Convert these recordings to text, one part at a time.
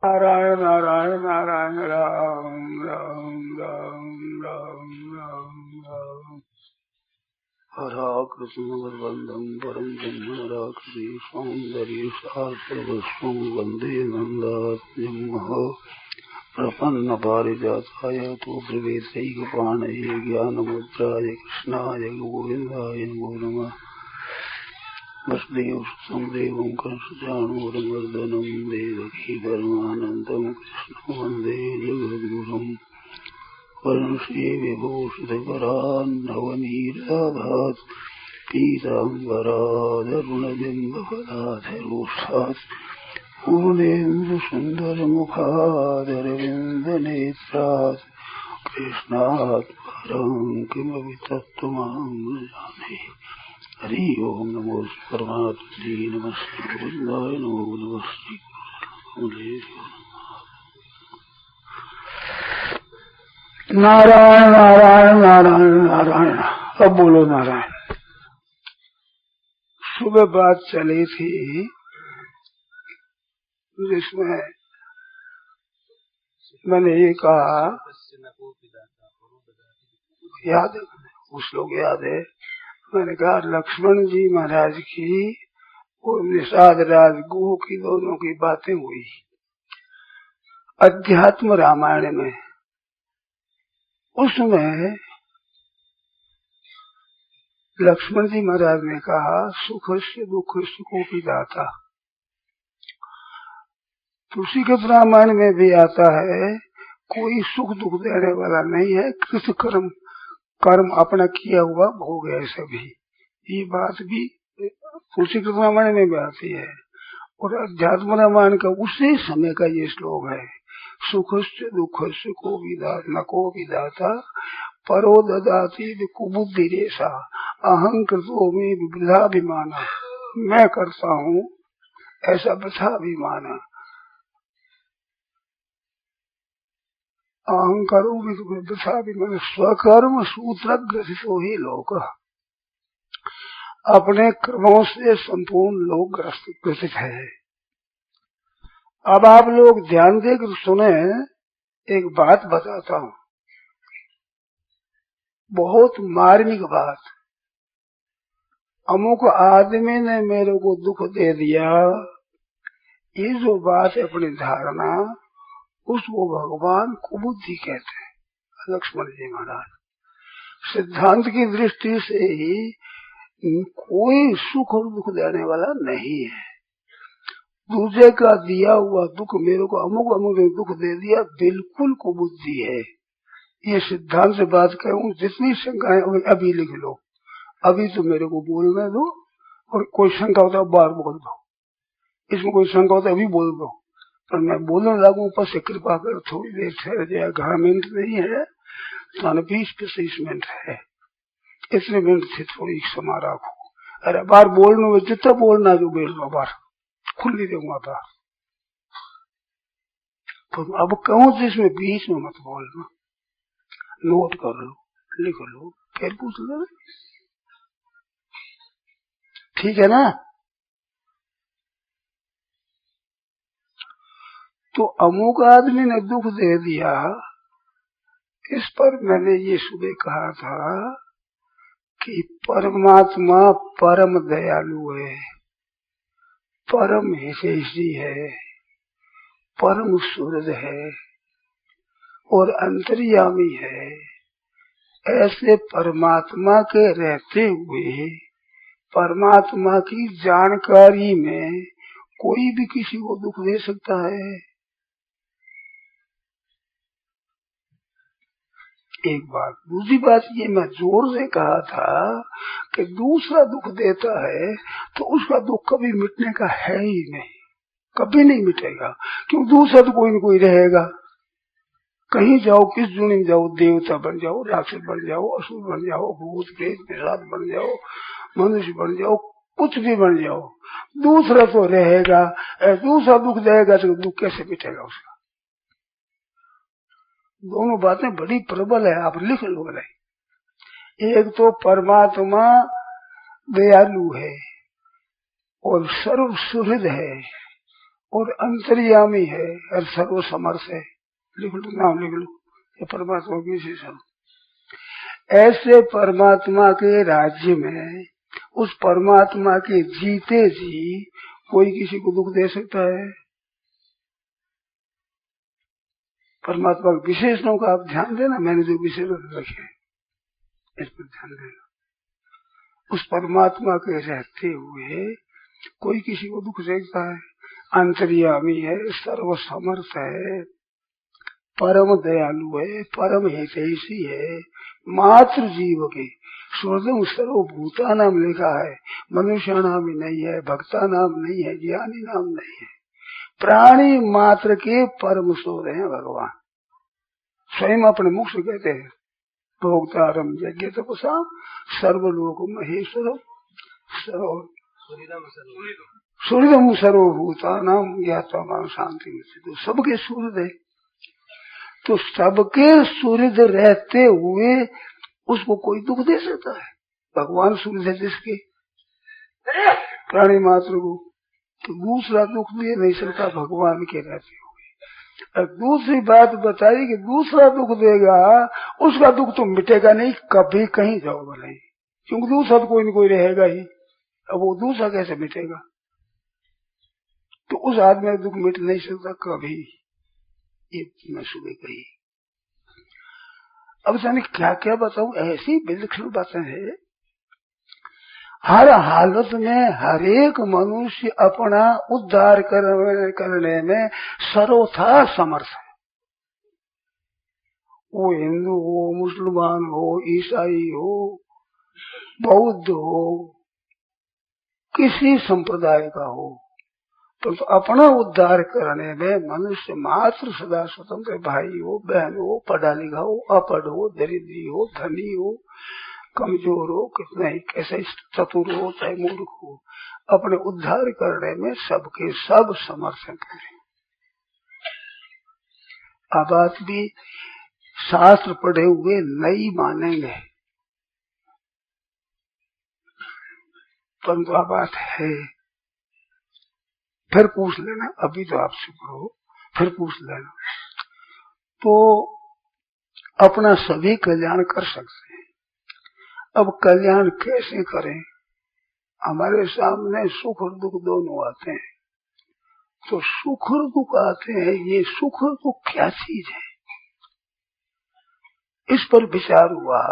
नारायण नारायण नारायण राम राम राम राम राम राम। हरा कृष्ण वंदम परम ब्रह्म राक्षसी सौंदर्य शास्त्रवस्वं वंदे नंदात्म्यं प्रपन्न पारिजाताय तो प्रवेशैकपाणये ज्ञानमुद्राय कृष्णाय गोविन्दाय नमो नमः। वसुदेव सुदेवं कंसचाणूरमर्दनं देवकी परमानन्दं कृष्णं वन्दे जगद्गुरुम्। वंशे विभूषितकरान्नवनीराभात् पीताम्बरादरुणबिम्बफलाधरोष्ठात् पूर्णेन्दुसुन्दरमुखादरविन्दनेत्रात् कृष्णात् परं किमपि तत्त्वमहं न जाने। हरि ओम नमो परमात्मने नमस्ते गोविंदाय नमो नमस्ते। नारायण नारायण नारायण नारायण। अब बोलो नारायण। सुबह बात चली थी जिसमें मैंने ये कहा, याद है कुछ लोग याद है, मैंने कहा लक्ष्मण जी महाराज की और निषाद राज गुह की दोनों की बातें हुई अध्यात्म रामायण में। उसमें लक्ष्मण जी महाराज ने कहा सुख से दुख से को भी दाता। तुलसी के रामायण में भी आता है कोई सुख दुख देने वाला नहीं है, कृत कर्म कर्म अपना किया हुआ भोग है सभी। ये बात भी तुलसी के रामायण में भी आती है और अध्यात्म रामायण का उसी समय का ये श्लोक है। सुख से दुख से को विदाता परो ददाती कुबुद्धि रेशा अहंकृतो में वृद्धाभिमान। मैं करता हूँ ऐसा वृद्धाभिमान, अहंकारो में वृद्धाभिमान। स्वकर्म सूत्र ग्रसितो ही लोक, अपने कर्मों से संपूर्ण लोग ग्रसित है। अब आप लोग ध्यान देकर सुने, एक बात बताता हूँ, बहुत मार्मिक बात। अमुक आदमी ने मेरे को दुख दे दिया, ये जो बात है अपनी धारणा, उसको भगवान कुबुद्धि कहते हैं। लक्ष्मण जी महाराज सिद्धांत की दृष्टि से ही कोई सुख और दुख देने वाला नहीं है। दूसरे का दिया हुआ दुख मेरे को अमुक ने दुख दे दिया, बिल्कुल कुबुद्धि है। ये सिद्धांत से बात कहूँ, जितनी शंकाएं अभी लिख लो, अभी तो मेरे को बोलने दो, और कोई शंका होता है बार बोल दो, इसमें कोई शंका होता है अभी बोल दो। पर मैं बोलने लगूं ऊपर से कृपा कर थोड़ी देर ठहर जाए, 11 मिनट नहीं है, 20-25 मिनट है, इतने मिनट से थोड़ी क्षमा रखो। अरे बार बोलने में जितना बोलना जो बोल लो, बार खुली दूंगा बार। तो अब कहूँ जिसमें बीच में मत बोलना, नोट कर लो, लिख लो, फिर पूछ लो, ठीक है ना। तो अमुक आदमी ने दुख दे दिया, इस पर मैंने ये सुबह कहा था कि परमात्मा परम दयालु है, परम हितैषी है, परम सूरज है और अंतर्यामी है। ऐसे परमात्मा के रहते हुए परमात्मा की जानकारी में कोई भी किसी को दुख दे सकता है? एक बात। दूसरी बात ये मैं जोर से कहा था कि दूसरा दुख देता है तो उसका दुख कभी मिटने का है ही नहीं, कभी नहीं मिटेगा। क्यों? दूसरा तो कोई न कोई रहेगा। कहीं जाओ, किस दुनिया में जाओ, देवता बन जाओ, राक्षस बन जाओ, असुर बन जाओ, भूत प्रेत पिशाच बन जाओ, मनुष्य बन जाओ, कुछ भी बन जाओ, दूसरा तो रहेगा। दूसरा दुख देगा तो दुख कैसे मिटेगा उसका? दोनों बातें बड़ी प्रबल है, आप लिख लो। एक तो परमात्मा दयालु है और सर्व सुहृद है और अंतर्यामी है और सर्वसमर्थ है। लिख लो, नाम लिख लो, ये परमात्मा की विशेषण। ऐसे परमात्मा के राज्य में उस परमात्मा के जीते जी कोई किसी को दुख दे सकता है? परमात्मा के विशेषणों का आप ध्यान देना, मैंने जो विशेषण रखे इस पर ध्यान देना। उस परमात्मा के रहते हुए कोई किसी को दुख देता है? अंतर्यामी है, सर्वसमर्थ है, परम दयालु है, परम हितैषी है, मात्र जीव के स्वतम सर्वभूता नाम लिखा है, मनुष्य नाम ही नहीं है, भक्ता नाम नहीं है, ज्ञानी नाम नहीं है, प्राणी मात्र के परम स्वर है भगवान। स्वयं अपने मुख से कहते हैं, भोक्तारम यज्ञ तपसाम सर्वलोक महेश्वर सूर्यम सर्वभूता नाम ज्ञाता शांति में। तो सबके सूर्य है, तो सबके सूर्य रहते हुए उसको कोई दुख दे सकता है? भगवान सूर्य है जिसके, प्राणी मात्र को तो दूसरा दुख दे नहीं सकता भगवान के रहते हुए। और दूसरी बात बताई कि दूसरा दुख देगा, उसका दुख तो मिटेगा नहीं कभी, कहीं जाओ भले, क्योंकि दूसरा तो कोई न कोई रहेगा ही। अब वो दूसरा कैसे मिटेगा? तो उस आदमी का दुख मिट नहीं सकता कभी। ये मैं सुबह कही। अब जाने क्या क्या बताऊं, ऐसी विलक्षण बातें हैं। हर हालत में हर एक मनुष्य अपना उद्धार करने में सर्वथा समर्थ है। वो हिंदू हो, मुसलमान हो, ईसाई हो, बौद्ध हो, किसी संप्रदाय का हो, तो अपना उद्धार करने में मनुष्य मात्र सदा स्वतंत्र। भाई हो, बहन हो, पढ़ा लिखा हो, अपढ़ हो, दरिद्री हो, धनी हो, कमजोर हो, कितना ही कैसे चतुर हो चाहे मूर्ख हो, अपने उद्धार करने में सबके सब समर्थन करें। अब बात भी शास्त्र पढ़े हुए नहीं मानेंगे, परंतु बात है, फिर पूछ लेना। अभी तो आपसे करो, फिर पूछ लेना, तो अपना सभी कल्याण कर सकते हैं। अब कल्याण कैसे करें? हमारे सामने सुख और दुख दोनों आते हैं, तो सुख और दुख आते हैं, ये सुख और दुख क्या चीज है, इस पर विचार हुआ।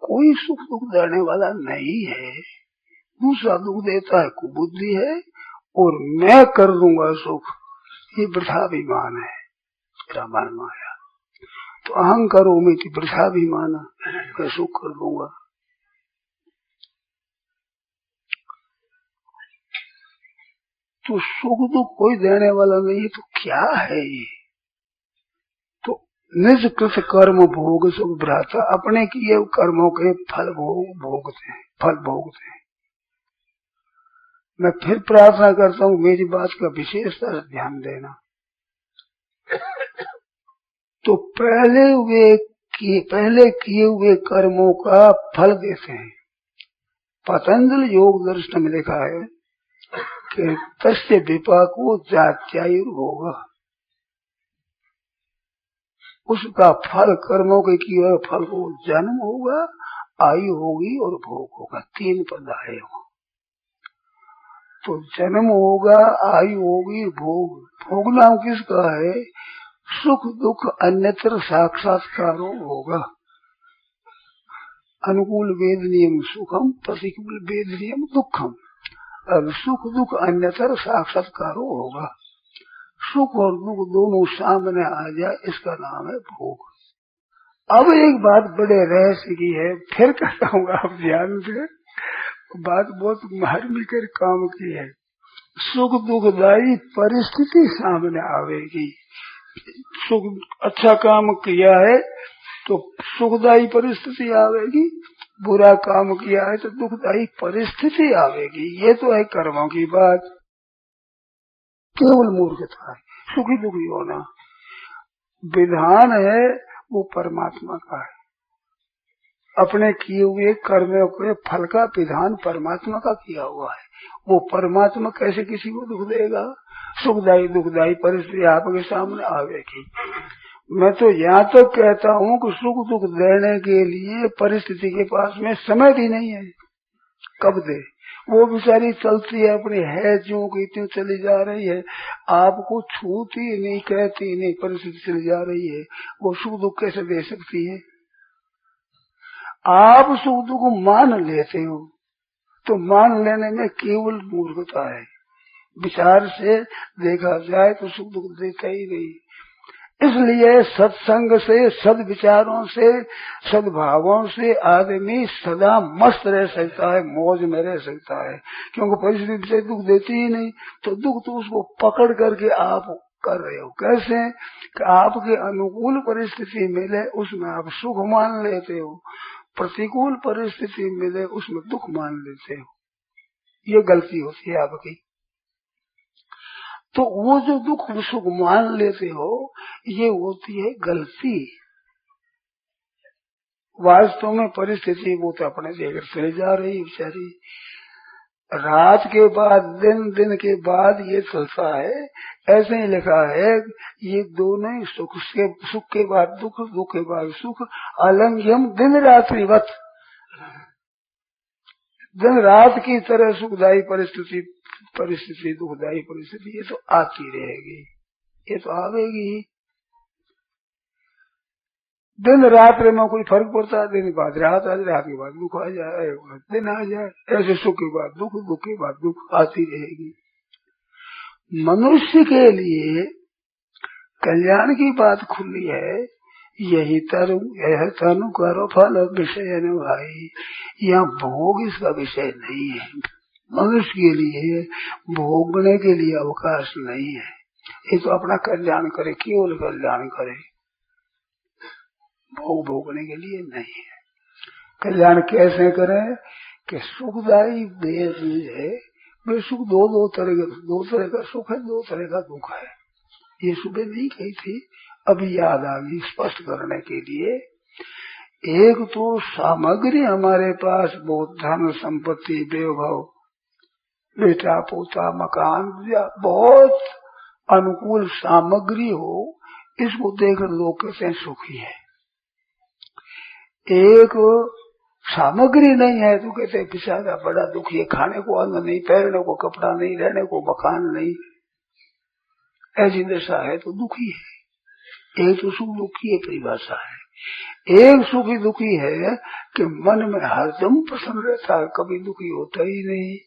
कोई सुख दुख देने वाला नहीं है, दूसरा दुख देता है कुबुद्धि है, और मैं कर दूंगा सुख, ये वृथाभिमान है। रामायण में आया तो अहंकारो में की वृथाभिमान, मैं सुख कर दूंगा। तो सुख दुख कोई देने वाला नहीं है, तो क्या है ये? तो निज कृत कर्म भोग सुख भ्राता, अपने किए कर्मों के फल भोगते हैं, फल भोगते हैं। मैं फिर प्रार्थना करता हूँ, मेरी बात का विशेषता से ध्यान देना। तो पहले किए हुए कर्मों का फल देते हैं। पतंजल योग दर्शन में लिखा है कि तस्य विपाको जात्यायुर्भोग, उसका फल कर्मों के किए हुए फल को जन्म होगा, आयु होगी और भोग होगा। तीन पद आए हो, तो जन्म होगा, आयु होगी, भोग। भोग नाम किसका है? सुख दुख अन्यत्र साक्षात्कारो होगा। अनुकूल वेद नियम सुखम, प्रतिकूल वेद नियम दुखम। अब सुख दुख अन्यत्र साक्षात्कारो होगा। सुख और दुख दोनों सामने आ जाए, इसका नाम है भोग। अब एक बात बड़े रहस्य की है, फिर कहता हूँ आप ध्यान से, बात बहुत मार्मिक काम की है। सुख दुखदायी परिस्थिति सामने आवेगी। सुख अच्छा काम किया है तो सुखदायी परिस्थिति आवेगी, बुरा काम किया है तो दुखदायी परिस्थिति आवेगी। ये तो है कर्मों की बात, केवल मूर्खता है। सुखी दुखी होना विधान है, वो परमात्मा का है। अपने किए हुए कर्मों के फल का विधान परमात्मा का किया हुआ है। वो परमात्मा कैसे किसी को दुख देगा? सुखदायी दुखदायी परिस्थिति आपके सामने आवेगी। मैं तो यहाँ तक कहता हूँ कि सुख दुख देने के लिए परिस्थिति के पास में समय भी नहीं है। कब दे? वो बेचारी चलती है अपनी है जो की त्यों चली जा रही है, आपको छूती नहीं, कहती नहीं, परिस्थिति चली जा रही है। वो सुख दुख कैसे दे सकती है? आप सुख दुख मान लेते हो तो मान लेने में केवल मूर्खता है। विचार से देखा जाए तो सुख दुख देता ही नहीं। इसलिए सत्संग से, सद विचारों से, सद्भावों से आदमी सदा मस्त रह सकता है, मौज में रह सकता है। क्योंकि परिस्थिति से दुख देती ही नहीं, तो दुख तो उसको पकड़ करके आप कर रहे हो। कैसे कि आपके अनुकूल परिस्थिति मिले उसमें आप सुख मान लेते हो, प्रतिकूल परिस्थिति मिले उसमें दुख मान लेते हो। ये गलती होती है आपकी। तो वो जो दुख सुख मान लेते हो ये होती है गलती। वास्तव में परिस्थिति वो तो अपने देकर चली जा रही बेचारी। रात के बाद दिन, दिन के बाद ये चलता है। ऐसे ही लिखा है ये दोनों ही सुख के बाद दुख, दुख के बाद सुख, अलंघ्यम दिन रात्रिवत। दिन रात की तरह सुखदायी परिस्थिति दुखदायी परिस्थिति ये तो आती रहेगी, ये तो आवेगी। दिन रात्रि में कोई फर्क पड़ता है? दिन बाद रात आ जाए, रात के बाद दुख आ जाए, दिन आ जाए, ऐसे सुख के बाद दुख, दुख के बाद दुख आती रहेगी। मनुष्य के लिए कल्याण की बात खुली है, यही तनु करो फल विषय न भाई। यहाँ भोग इसका विषय नहीं है। मनुष्य के लिए भोगने के लिए अवकाश नहीं है। ये तो अपना कल्याण करे, केवल कल्याण करे, भोग भोगने के लिए नहीं है। कल्याण कैसे करें कि सुखदायी देह है, वे सुख दो तरह का सुख है, दो तरह का दुख है। ये सुबह नहीं कही थी, अभी याद आ गई स्पष्ट करने के लिए। एक तो सामग्री हमारे पास बहुत, धन संपत्ति वैभव, बेटा पोता मकान, या बहुत अनुकूल सामग्री हो, इसको देखकर लोग कहते हैं सुखी है। एक सामग्री नहीं है तो कहते हैं बेचारा बड़ा दुखी है, खाने को अन्न नहीं, पहनने को कपड़ा नहीं, रहने को मकान नहीं, ऐसी दशा है तो दुखी है। एक तो सुख दुखी है परिभाषा है। एक सुखी दुखी है कि मन में हरदम प्रसन्न रहता है, कभी दुखी होता ही नहीं,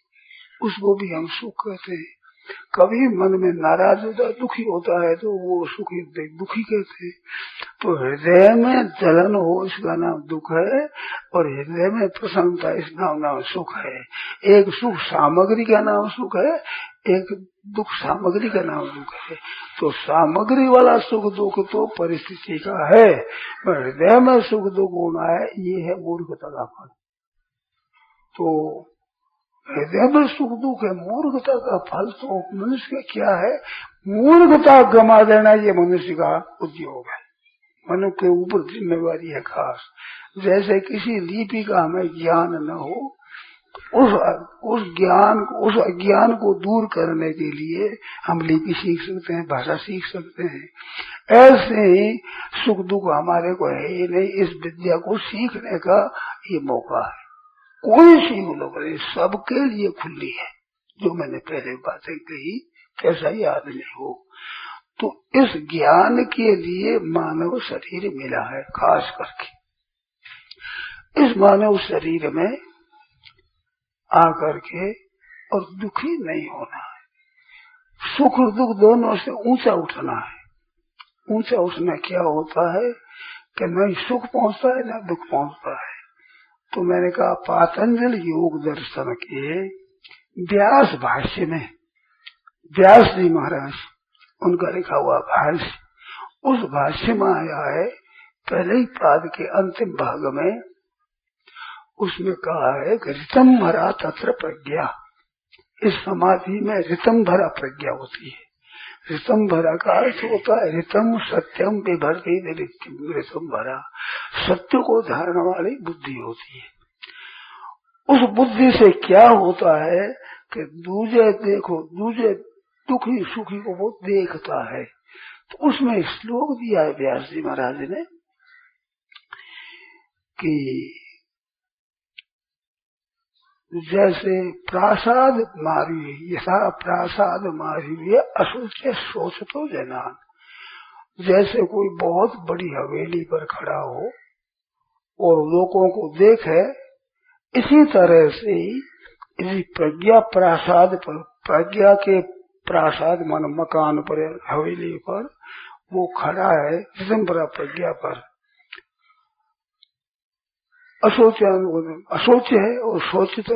उसको भी हम सुख कहते हैं। कभी मन में नाराज होता है, दुखी होता है तो वो सुखी दुखी कहते हैं। तो हृदय में जलन हो इसका नाम दुख है, और हृदय में प्रसन्नता इसका नाम सुख है। एक सुख सामग्री का नाम सुख है, एक दुख सामग्री का नाम दुख है। तो सामग्री वाला सुख दुख तो परिस्थिति का है, पर हृदय में सुख दुख होना है, ये है मूर्खता का फल। तो हृदय में सुख दुख है, मूर्खता का फल तो मनुष्य का क्या है? मूर्खता गमा देना ये मनुष्य का उद्योग है, मनुष्य के ऊपर जिम्मेवारी है खास। जैसे किसी लिपि का हमें ज्ञान न हो, उस अज्ञान को दूर करने के लिए हम लिपि सीख सकते हैं, भाषा सीख सकते हैं। ऐसे ही सुख दुख हमारे को है ही नहीं, इस विद्या को सीखने का ये मौका है। कोई सीख लो, सबके लिए खुली है। जो मैंने पहले बातें कही, कैसा याद नहीं हो। तो इस ज्ञान के लिए मानव शरीर मिला है, खास करके इस मानव शरीर में आकर के, और दुखी नहीं होना है। सुख और दुख दोनों से ऊंचा उठना है। ऊंचा उठना क्या होता है कि न सुख पहुंचता है न दुख पहुंचता है। तो मैंने कहा पातंजल योग दर्शन के व्यास भाष्य में, व्यास जी महाराज उनका लिखा हुआ भाष्य, उस भाष्य में आया है पहले ही पाद के अंतिम भाग में, उसमें कहा है कि ऋतम भरा तत्र प्रज्ञा। इस समाधि में ऋतम भरा प्रज्ञा होती है। ऋतम भरा का अर्थ होता है ऋतम सत्यम विभर्ति ऋतम भरा, सत्य को धारण वाली बुद्धि होती है। उस बुद्धि से क्या होता है कि दूजे देखो, दूजे दुखी सुखी को वो देखता है। तो उसमें श्लोक दिया है व्यास जी महाराज ने कि जैसे प्रासाद मारी, यथा प्रासाद मारी असोचे सोच तो जनान। जैसे कोई बहुत बड़ी हवेली पर खड़ा हो और लोगों को देखे, इसी तरह से इसी प्रज्ञा प्रासाद पर, प्रज्ञा के प्रासाद मन मकान पर, हवेली पर वो खड़ा है चिदंबरा प्रज्ञा पर। अशोच है और सोचित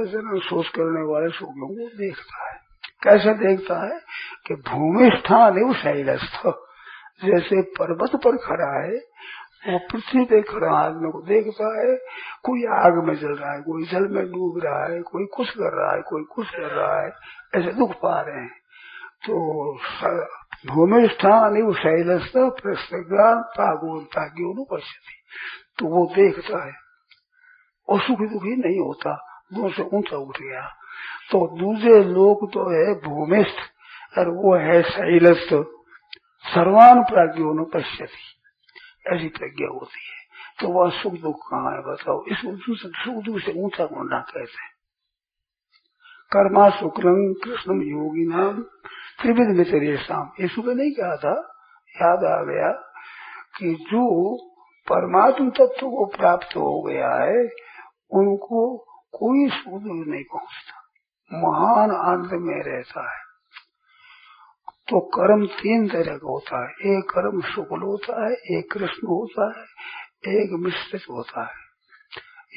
सोच करने वाले सोचों को देखता है। कैसे देखता है कि भूमि स्थान है वो शैलस्थ, जैसे पर्वत पर खड़ा है वो पृथ्वी पे खड़ा आदमी को देखता है। कोई आग में जल रहा है, कोई जल में डूब रहा है, कोई कुछ कर रहा है, कोई कुछ कर रहा है, ऐसे दुख पा रहे हैं। तो भूमि स्थान है वो शैलस्थ प्रज्ञान तागोता की अनुपस्थिति, तो वो देखता है और सुखी दुखी नहीं होता, दूर से ऊंचा उठ गया। तो दूसरे लोग तो है भूमिस्थ और वो है शैलस्थ, सर्वान प्राज्ञों पश्यति, ऐसी प्रज्ञा होती है। तो वह सुख दुख कहाँ है बताओ। इस सुख दुख से ऊंचा होना कहते हैं। कर्मा शुक्लम कृष्णम योगी नाम त्रिविध मित्रेशाम, ये सुबह नहीं कहा था, याद आ गया कि जो परमात्म तत्व को प्राप्त हो गया है उनको कोई सुख दुख नहीं पहुंचता, महान आनंद में रहता है। तो कर्म तीन तरह का होता है, एक कर्म शुक्ल होता है, एक कृष्ण होता है, एक मिश्रित होता है।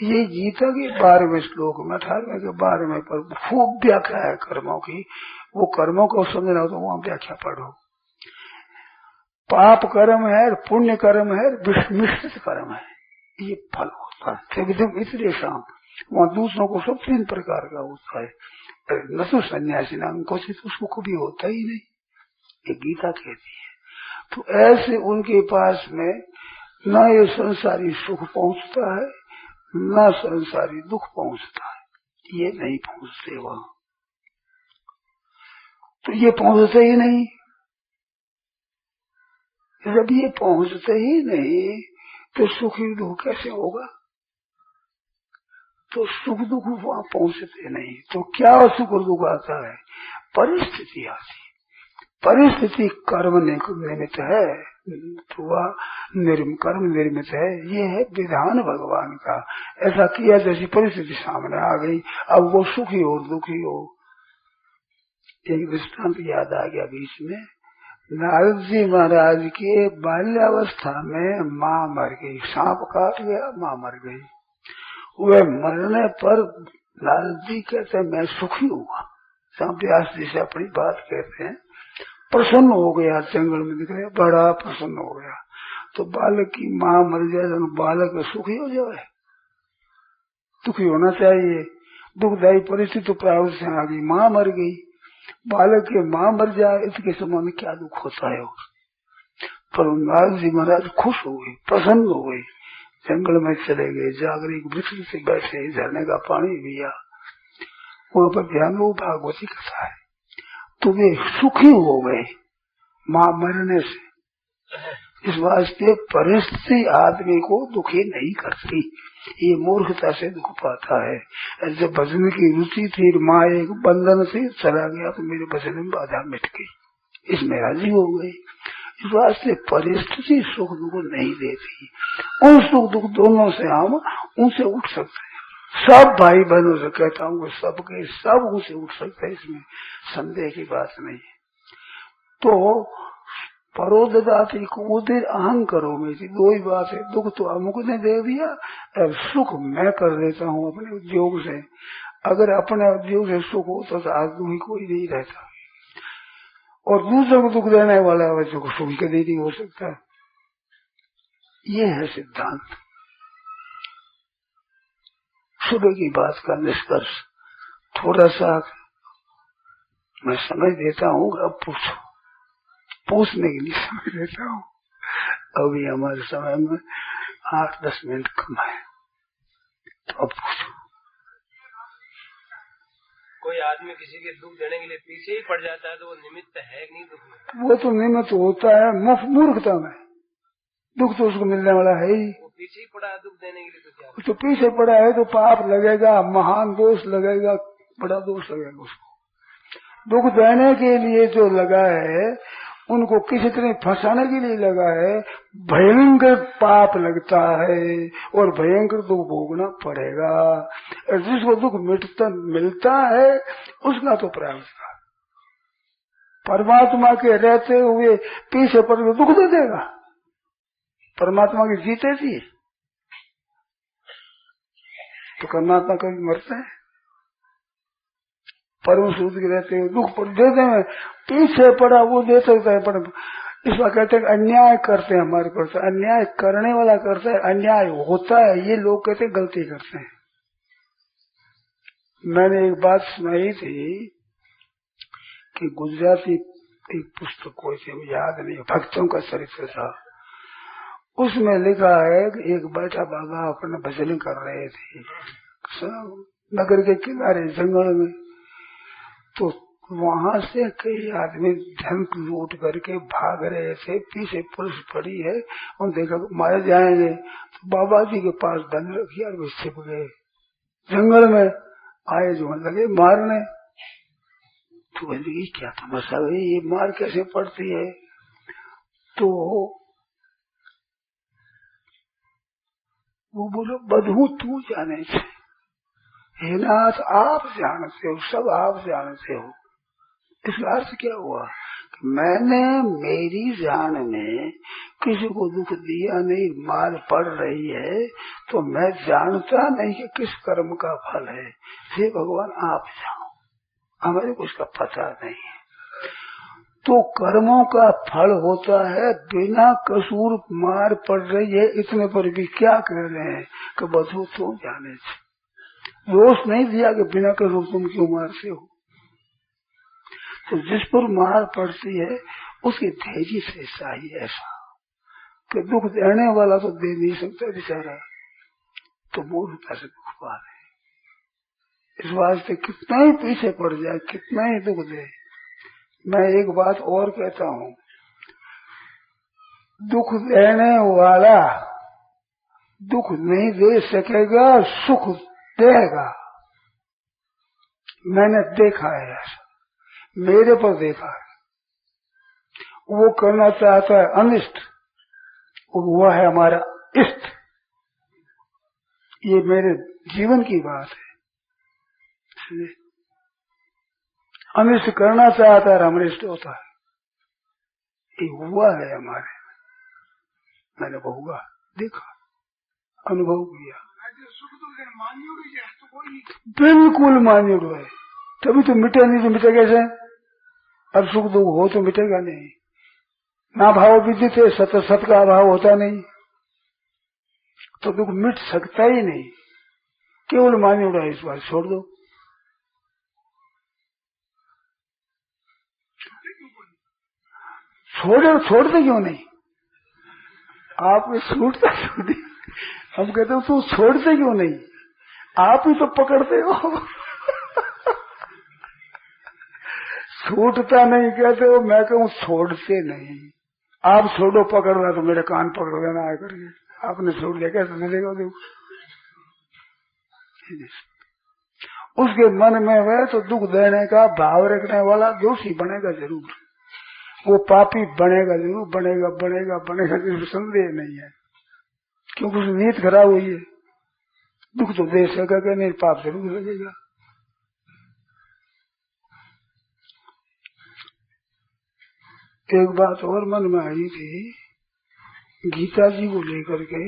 ये गीता के 12वें श्लोक में 18वें के 12वें पर खूब व्याख्या है कर्मों की। वो कर्मों को समझना हो तो वहां व्याख्या पढ़ो। पाप कर्म है, पुण्य कर्म है, मिश्रित कर्म है, ये फल होता है। इसलिए शाम वहाँ दूसरों को सब तीन प्रकार का होता है। न तो सन्यासी नाम को तो सुख भी होता ही नहीं, ये गीता कहती है। तो ऐसे उनके पास में न ये संसारी सुख पहुंचता है न संसारी दुख पहुंचता है, ये नहीं पहुंचते वहां। तो ये पहुंचते ही नहीं, जब ये पहुंचते ही नहीं तो सुखी दुख कैसे होगा। तो सुख दुख वहां पहुंचते नहीं, तो क्या सुख दुख आता है, परिस्थिति आती। परिस्थिति कर्म निमित्त है, तो वह कर्म निर्मित है। ये है विधान भगवान का, ऐसा किया जैसी परिस्थिति सामने आ गई, अब वो सुखी हो दुखी हो। एक दृष्टांत याद आ गया बीच में, नारद जी महाराज के बाल्यावस्था में माँ मर गई, सांप काट गया, माँ मर गई। वह मरने पर नारद जी कहते मैं सुखी हुआ, व्यास जी से अपनी बात कहते हैं, प्रसन्न हो गया, जंगल में दिख रहे बड़ा प्रसन्न हो गया। तो बालक की माँ मर जाए तो बालक सुखी हो जाए, दुखी होना चाहिए। दुखदायी परिस्थिति तो प्रारूप से आ गई, माँ मर गई, बालक के माँ मर जाए इसके समय में क्या दुख होता है। पर नारद जी महाराज खुश हो गए, प्रसन्न हो गए, जंगल में चले गए, जागरी वृक्ष से बैठे, झरने का पानी पिया, वहां पर ध्यान वो भागवती कथा है। तो वे सुखी हो गए माँ मरने से। इस वास्ते परिस्थिति आदमी को दुखी नहीं करती, ये मूर्खता से दुख पाता है। जब भजन की रुचि थी, माँ एक बंधन से चला गया तो मेरे भजन में बाधा मिट गई, इसमें राजी हो गई। इस वास्ते परिस्थिति सुख दुख नहीं देती, उन सुख दुख दोनों से हम उनसे उठ सकते हैं। सब भाई बहनों से कहता हूँ सबके सब उनसे उठ सकते हैं, इसमें संदेह की बात नहीं है। तो परोददाती कुमुदिर अहं करो मेरी, दो ही बात है, दुख तो अमुक ने दे दिया, अब सुख मैं कर लेता हूँ अपने उद्योग से। अगर अपने उद्योग से सुख होता तो आज दुखी कोई नहीं रहता, और दूसरों को दुख देने वाला बच्चों को सुख कभी नहीं हो सकता। ये है सिद्धांत। सुबह की बात का निष्कर्ष थोड़ा सा मैं समझ देता हूँ, अब पूछो। पूछने के लिए समय देता हूँ। अभी हमारे समय में 8-10 मिनट कम है, तो अब पूछो। कोई आदमी किसी के दुख देने के लिए पीछे ही पड़ जाता है तो वो निमित्त है कि नहीं दुख में? वो तो निमित्त होता है मूर्खता में, दुख तो उसको मिलने वाला है ही। वो पीछे ही पड़ा है दुख देने के लिए, तो क्या तो पीछे पड़ा है तो पाप लगेगा, महान दोष लगेगा, बड़ा दोष लगेगा उसको। दुख देने के लिए जो लगा है, उनको किसी तरह फंसाने के लिए लगा है, भयंकर पाप लगता है और भयंकर दुख भोगना पड़ेगा। और जिसको दुख मिलता है उसका तो प्रायश्चित। परमात्मा के रहते हुए पीछे पड़ के दुख दे देगा? परमात्मा की जीते थी तो परमात्मा कभी मरते हैं? परम सूद के रहते हुए दुख पर देते हैं, पीछे पड़ा वो दे सकता है, पर इस बात कहते हैं अन्याय करते हैं हमारे पर। अन्याय करने वाला करता है, अन्याय होता है, ये लोग कहते हैं गलती करते हैं। मैंने एक बात सुनाई थी कि गुजराती एक पुस्तक कोई थी, याद नहीं, भक्तों का चरित्र था। उसमें लिखा है कि एक बैठा बाबा अपने भजन कर रहे थे नगर के किनारे जंगल में, तो वहां से कई आदमी धन लूट करके भाग रहे थे, पीछे पुलिस पड़ी है और देखा मारे जाएंगे, तो बाबा जी के पास धन रखी और वे छिप गए जंगल में। आए जो लगे मारने, तो ये क्या तमाशा है, ये मार कैसे पड़ती है? तो वो बोलो बधू तू जाने से, हे नाथ आप जानते हो, सब आप जानते हो। इसका अर्थ क्या हुआ कि मैंने मेरी जान में किसी को दुख दिया नहीं, मार पड़ रही है, तो मैं जानता नहीं कि किस कर्म का फल है। हे भगवान आप जानो, हमें कुछ का पता नहीं है। तो कर्मों का फल होता है, बिना कसूर मार पड़ रही है, इतने पर भी क्या कह रहे हैं कि बधू तुम जाने से, दोष नहीं दिया कि बिना कसूर तुम क्यों मारते हो। तो जिस पर मार पड़ती है उसकी धैर्य से चाहिए ऐसा कि दुख देने वाला तो दे नहीं सकता बेचारा, तो मूर्खता से दुख पा रहे। इस वास्ते कितना ही पीछे पड़ जाए, कितना ही दुख दे। मैं एक बात और कहता हूँ, दुख देने वाला दुख नहीं दे सकेगा, सुख देगा। मैंने देखा है ऐसा, मेरे पर देखा है। वो करना चाहता है अनिष्ट और वो है हमारा इष्ट। ये मेरे जीवन की बात है। अनिष्ट करना चाहता है, अनिष्ट होता है, ये हुआ है हमारे, मैंने बहुआ देखा, अनुभव किया। बिल्कुल मान्य है, तभी तो मिटे, नहीं तो मिटे कैसे? अब सुख दुख हो तो मिटेगा नहीं। ना भाव विदित है, सत सत का अभाव होता नहीं, तो दुख मिट सकता ही नहीं। केवल मान्य है, इस बात छोड़ दो। छोड़ते क्यों नहीं? आप छूटता क्यों नहीं? हम कहते हो तू छोड़ते क्यों नहीं? आप ही तो पकड़ते हो। छूटता नहीं कहते हो, मैं कहूँ छोड़ते नहीं। आप छोड़ो, पकड़ना तो मेरे कान पकड़ लेना है करके, आपने छोड़ दिया कैसे मिलेगा? देखो उसके मन में वह तो दुख देने का भाव रखने वाला दोषी बनेगा जरूर, वो पापी बनेगा जरूर, बनेगा बनेगा बनेगा, जिसमें संदेह नहीं है, क्योंकि उसकी नीयत खराब हुई है। दुख तो दे सकेगा नहीं, पाप जरूर लगेगा। एक बात और मन में आई थी गीता जी को लेकर के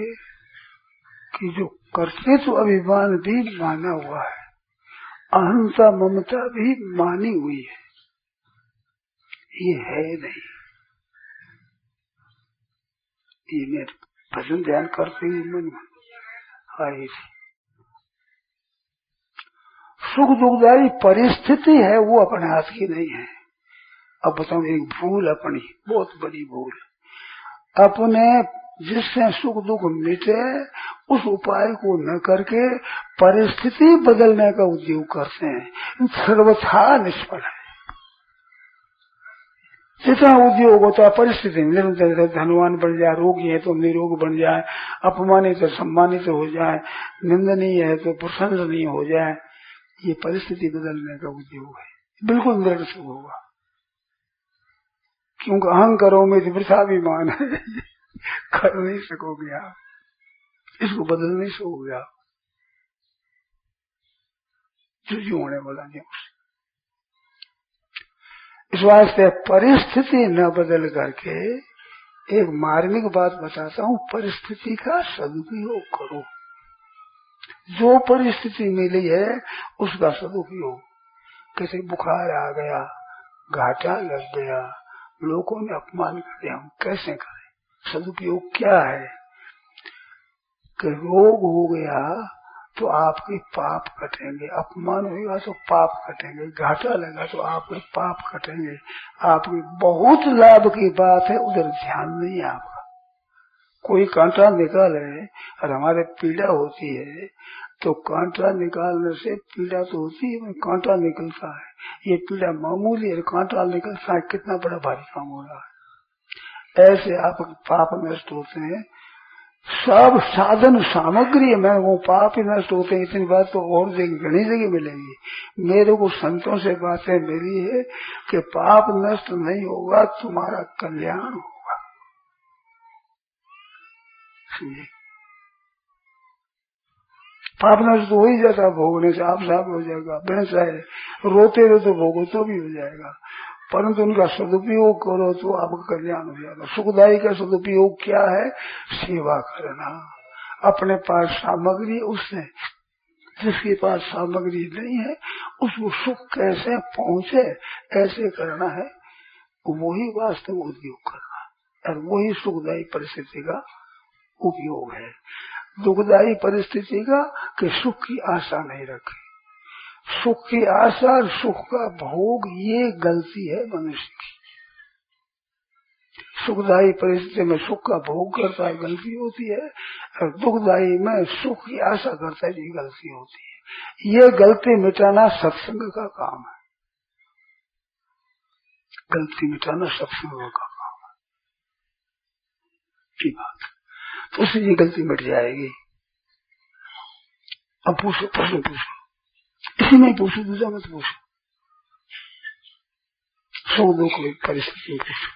कि जो कर्तृत्व अभिमान भी माना हुआ है, अहंता ममता भी मानी हुई है, ये है नहीं। ये मेरे भजन ध्यान करते हुए मन में आई थी। सुख दुखदायी परिस्थिति है, वो अपने हाथ की नहीं है। अब बताओ, एक भूल अपनी बहुत बड़ी भूल, अपने जिससे सुख दुख मिटे उस उपाय को न करके परिस्थिति बदलने का उद्योग करते हैं, सर्वथा निष्फल है। जितना उद्योग होता है परिस्थिति निरंतर, धनवान बन जाए, रोगी है तो निरोग बन जाए, अपमानित तो सम्मानित हो जाए, निंदनीय है तो प्रशंसनीय हो जाए, ये परिस्थिति बदलने का उद्योग है, बिल्कुल निरर्थक होगा। क्योंकि अहंकारों में वृथाभिमान है, कर नहीं सकोगे आप, इसको बदल नहीं सकोगे आप, जो होने वाला नहीं। इस वास्ते परिस्थिति न बदल करके एक मार्मिक बात बताता हूँ, परिस्थिति का सदुपयोग करो। जो परिस्थिति मिली है उसका सदुपयोग। किसी बुखार आ गया, घाटा लग गया, लोगों ने अपमान कर दिया, हम कैसे करें? सदुपयोग क्या है कि रोग हो गया तो आपके पाप कटेंगे, अपमान होगा तो पाप कटेंगे, घाटा लगा तो आपके पाप कटेंगे, आपकी बहुत लाभ की बात है, उधर ध्यान नहीं है आपका। कोई कांटा निकाले और हमारे पीड़ा होती है तो कांटा निकालने से पीड़ा तो होती है, कांटा निकलता है, ये पीड़ा मामूली है, कांटा निकलता है, कितना बड़ा भारी काम हो रहा है। ऐसे आप पाप नष्ट होते हैं, सब साधन सामग्री में वो पाप ही नष्ट होते हैं। इतनी बात तो और घनी जगह मिलेगी। मेरे को संतों से बातें मिली है कि पाप नष्ट नहीं होगा, तुम्हारा कल्याण होगा। पाप नष्ट हो ही जाता, भोगने से आप साफ हो जाएगा, बिना चाहे रोते रहो तो भोगो तो भी हो जाएगा, परंतु उनका सदुपयोग करो तो आपका कल्याण हो जाएगा। सुखदायी का सदुपयोग क्या है? सेवा करना। अपने पास सामग्री उससे, जिसके पास सामग्री नहीं है उसको सुख कैसे पहुंचे ऐसे करना है, वही वास्तव उद्योग करना है और वही सुखदायी परिस्थिति का उपयोग है। दुखदायी परिस्थिति का कि सुख की आशा नहीं रखे, सुख की आशा और सुख का भोग ये गलती है मनुष्य की। सुखदायी परिस्थिति में सुख का भोग करता है, गलती होती है, और दुखदायी में सुख की आशा करता है, ये गलती होती है। ये गलती मिटाना सत्संग का काम है, गलती मिटाना सत्संग का काम है की बात, तो उससे ये गलती मिट जाएगी। अब पूछो, प्रश्न पूछो, इसी में पूछो, दूसरा मत पूछो, सुख दुख परिस्थिति में पूछो।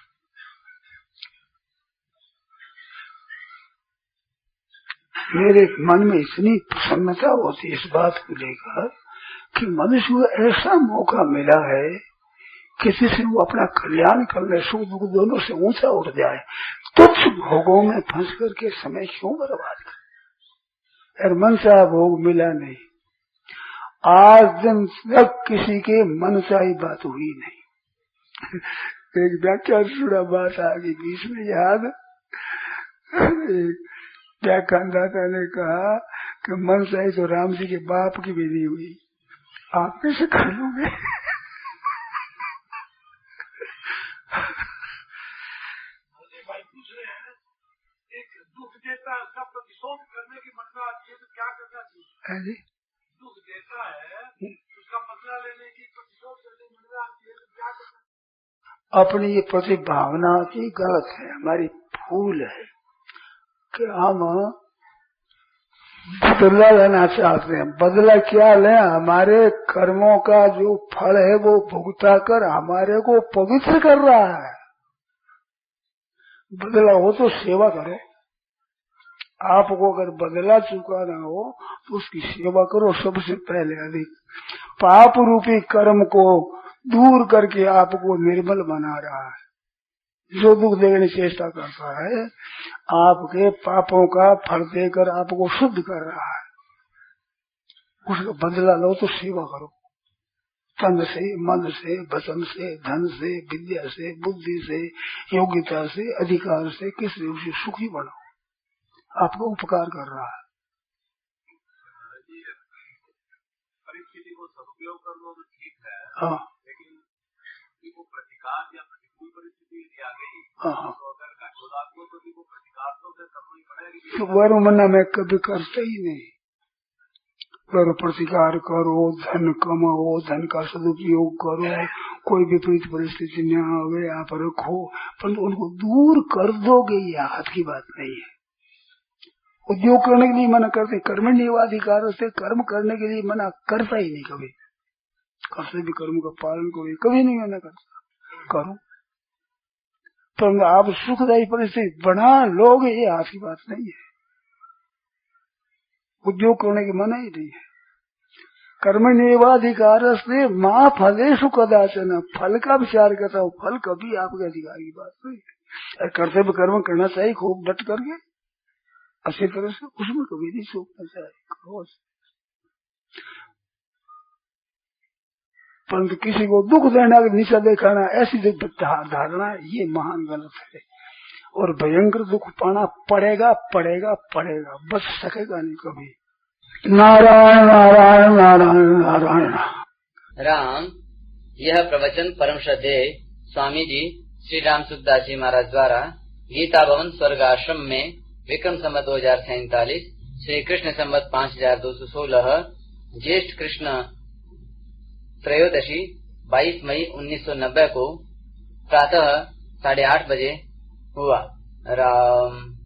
मेरे मन में इतनी प्रसन्नता होती है इस बात को लेकर कि मनुष्य को ऐसा मौका मिला है किसी से वो अपना कल्याण करने, सुख दुख दोनों से ऊंचा उठ जाए, तुच्छ भोगों में फंस करके समय क्यों बर्बाद कर। और मन सा भोग मिला नहीं, आज दिन तक किसी के मन सा ही बात हुई नहीं। एक व्याख्या सुना, बात आ गई बीच में याद, व्याख्यानदाता ने कहा कि मन से तो राम जी के बाप की भी नहीं हुई, आप कैसे कर लोगे? भाई पूछ रहे हैं, एक दुख देता है उसका प्रतिशोध करने की बदला आती है तो क्या करना चाहिए? दुख देता है उसका बदला लेने की, प्रतिशोध करने की बदला आती है तो क्या करना? अपनी ये प्रति भावना की गलत है, हमारी भूल है कि हम बदला लेना चाहते हैं। बदला क्या लें? हमारे कर्मों का जो फल है वो भुगता कर हमारे को पवित्र कर रहा है। बदला हो तो सेवा करो, आपको अगर बदला चुकाना हो तो उसकी सेवा करो सबसे पहले। अधिक पाप रूपी कर्म को दूर करके आपको निर्मल बना रहा है। जो दुख देने की चेष्टा करता है आपके पापों का फल देकर आपको शुद्ध कर रहा है, उसका बदला लो तो सेवा करो, तन से, मन से, वचन से, धन से, विद्या से, बुद्धि से, योग्यता से, अधिकार से, किसी उसे सुखी बनो, आपको उपकार कर रहा है। परिस्थिति को सदुपयोग कर लो तो ठीक है, हाँ, लेकिन को प्रतिकार प्रतिकार या प्रतिकूल परिस्थिति यदि आ गई तो अगर घटोदात को तो वो प्रतिकार तो करना ही पड़ेगा। तो वर मना मैं कभी करता ही नहीं। वर प्रतिकार करो, धन कमाओ, धन का सदुपयोग करो, कोई विपरीत परिस्थिति न आवे आप रखो, परंतु उनको दूर कर दोगे ये हाथ की बात नहीं है। उद्योग करने के लिए मना करते, कर्मण्येवाधिकार से कर्म करने के लिए मना करता ही नहीं कभी। करते भी कर्म का पालन कभी नहीं मना करता, करो। परंतु आप सुखदायी परिस्थिति बना लोगे ये हाथ की बात नहीं है। उद्योग करने की मना ही नहीं है। कर्मण्येवाधिकार से माँ फलेषु कदाचन, फल का विचार करता हूँ, फल कभी आपके अधिकार की बात नहीं है। कर्तव्य कर्म करना चाहिए खूब डट करके अच्छी तरह से, उसमें कभी नहीं सोचना चाहिए। परंतु किसी को दुख देना, नीचा दिखाना, ऐसी धारणा ये महान गलत है और भयंकर दुख पाना पड़ेगा पड़ेगा पड़ेगा, बच सकेगा नहीं कभी। नारायण नारायण नारायण नारायण। राम। यह प्रवचन परम श्रद्धेय स्वामी जी श्री राम सुखदास जी महाराज द्वारा गीता भवन स्वर्ग आश्रम में विक्रम संवत 2047 श्री कृष्ण संवत 5216 ज्येष्ठ कृष्ण त्रयोदशी 22 मई 1990 को प्रातः 8:30 बजे हुआ। राम।